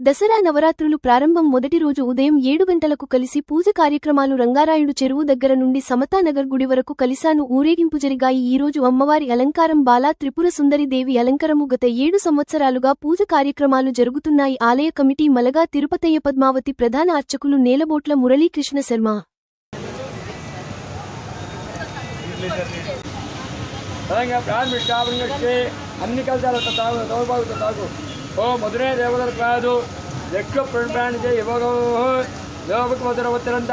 దసరా నవరాత్రులు ప్రారంభం మొదటి రోజు ఉదయం 7 గంటలకు కలిసి పూజ కార్యక్రమాలు రంగారాయుడు చెరువు దగ్గర నుండి సమతానగర్ గుడి వరకు కలిసాను ఊరేగింపు జరిగాయి. ఈ రోజు అమ్మవారి అలంకారం బాలా త్రిపుర సుందరి దేవి అలంకరము. గత 7 సంవత్సరాలుగా పూజ కార్యక్రమాలు జరుగుతున్నాయి. ఆలయ కమిటీ మలగా తిరుపతయ్య పద్మావతి, ప్రధాన అర్చకులు నేలబోట్ల మురళీకృష్ణ శర్మ. అన్ని కలిసాలతో తాగు దౌర్భాగ్యతో తాగు ఓ మధురే దేవతలు కాదు ఎక్కువ ప్రయాణం చేయి ఇవ్వగో దేవకు మధుర ఒత్తిడంతా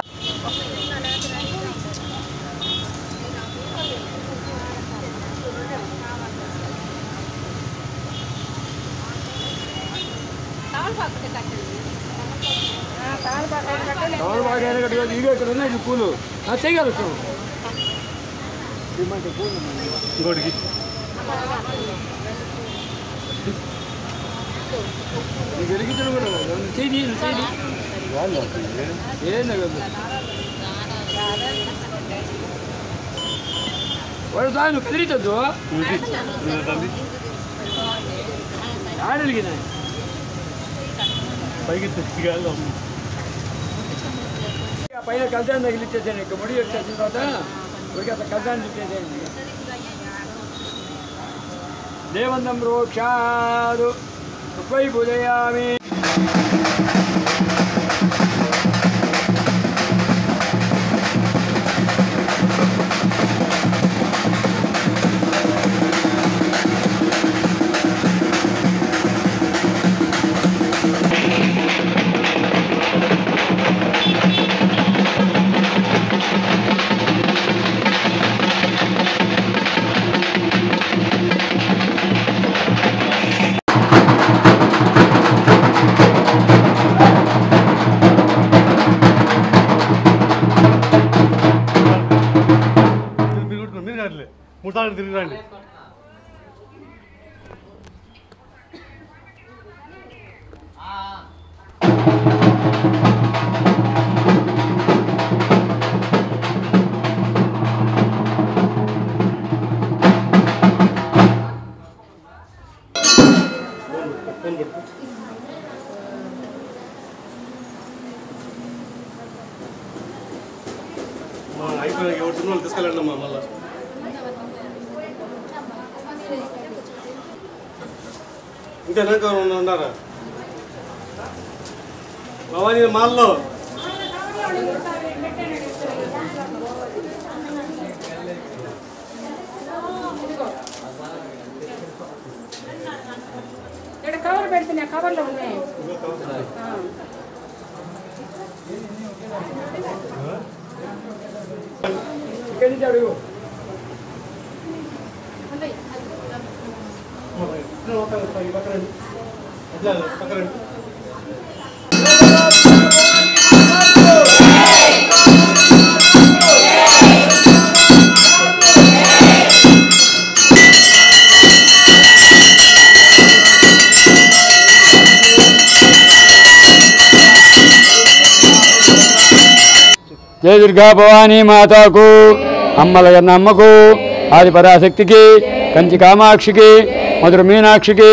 తమలు బాగా ఇవి ఇక్కడ ఉన్నాయి పూలు చేయగలుగుతాం ఇంకోటికి వెలిగించడం కూడా చేయి వాడు దాన్ని కదిలించద్దు ఆడలిగిన పైకి పైన కలసాన్ని తగిలిచ్చేసాను. ఇక ముడి వచ్చేసిన తర్వాత ఉడికి అసలు కలసాన్ని చుట్టేసేయండి. దేవందం రోక్షాదు ఉపై పూజయామి. మూడు తిరిగి రండి. అయిపోయి ఎవరు సినిమాలు తీసుకెళ్ళండి అమ్మా. మళ్ళీ ఇంకా వెనక ఉన్నారా భవానీ మాల్లో కవర్ పెడుతున్నా కవర్లో ఉన్నాయి. ఇక్కడి నుంచి అడుగు జయ దుర్గా భవానీ మాతాకు, అమ్మలగన్న అమ్మకు, ఆది పరాశక్తికి, కంచి కామాక్షికి, మధుర మీనాక్షికి,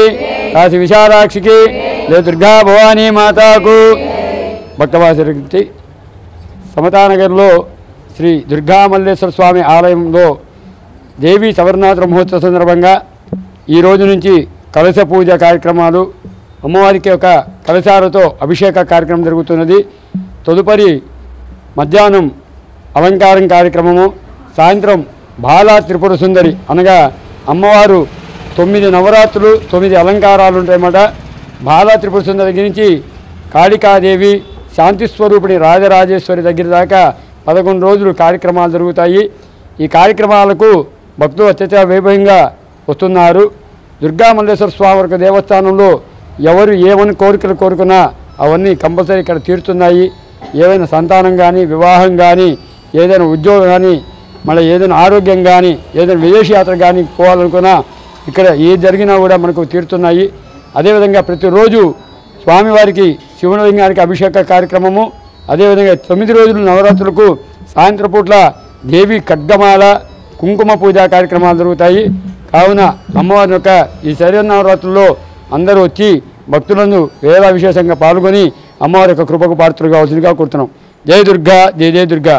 కాశీ విశాలాక్షికి, జయ దుర్గా భవానీ మాతాకు. భక్తవాసరికి సమతానగర్లో శ్రీ దుర్గామల్లేశ్వర స్వామి ఆలయంలో దేవీ సవర్ణాతుల మహోత్సవ సందర్భంగా ఈ రోజు నుంచి కలశ పూజ కార్యక్రమాలు, అమ్మవారికి ఒక కలశాలతో అభిషేక కార్యక్రమం జరుగుతున్నది. తదుపరి మధ్యాహ్నం అలంకారం కార్యక్రమము, సాయంత్రం బాలా త్రిపుర సుందరి అనగా అమ్మవారు 9 నవరాత్రులు 9 అలంకారాలు ఉంటాయన్నమాట. బాలా త్రిపుర సుందరి దగ్గర నుంచి కాళికాదేవి, శాంతి స్వరూపిణి రాజరాజేశ్వరి దగ్గర దాకా 11 రోజులు కార్యక్రమాలు జరుగుతాయి. ఈ కార్యక్రమాలకు భక్తులు అత్యంత వైభవంగా వస్తున్నారు. దుర్గామల్లేశ్వర స్వామి దేవస్థానంలో ఎవరు ఏమని కోరికలు కోరుకున్నా అవన్నీ కంపల్సరీ ఇక్కడ తీరుతున్నాయి. ఏదైనా సంతానం కానీ, వివాహం కానీ, ఏదైనా ఉద్యోగం కానీ, మళ్ళీ ఏదైనా ఆరోగ్యం కానీ, ఏదైనా విదేశయాత్ర కానీ పోవాలనుకున్నా ఇక్కడ ఏది జరిగినా కూడా మనకు తీరుతున్నాయి. అదేవిధంగా ప్రతిరోజు స్వామివారికి శివలింగానికి అభిషేక కార్యక్రమము, అదేవిధంగా 9 రోజులు నవరాత్రులకు సాయంత్రం పూట్ల దేవి ఖడ్గమాల కుంకుమ పూజా కార్యక్రమాలు జరుగుతాయి. కావున అమ్మవారి యొక్క ఈ శరన్నవరాత్రుల్లో అందరూ వచ్చి భక్తులందు వేద విశేషంగా పాల్గొని అమ్మవారి యొక్క కృపకు పాత్రలు కావాల్సిందిగా కోరుతున్నాం. జయ దుర్గా, జయ జయ దుర్గా.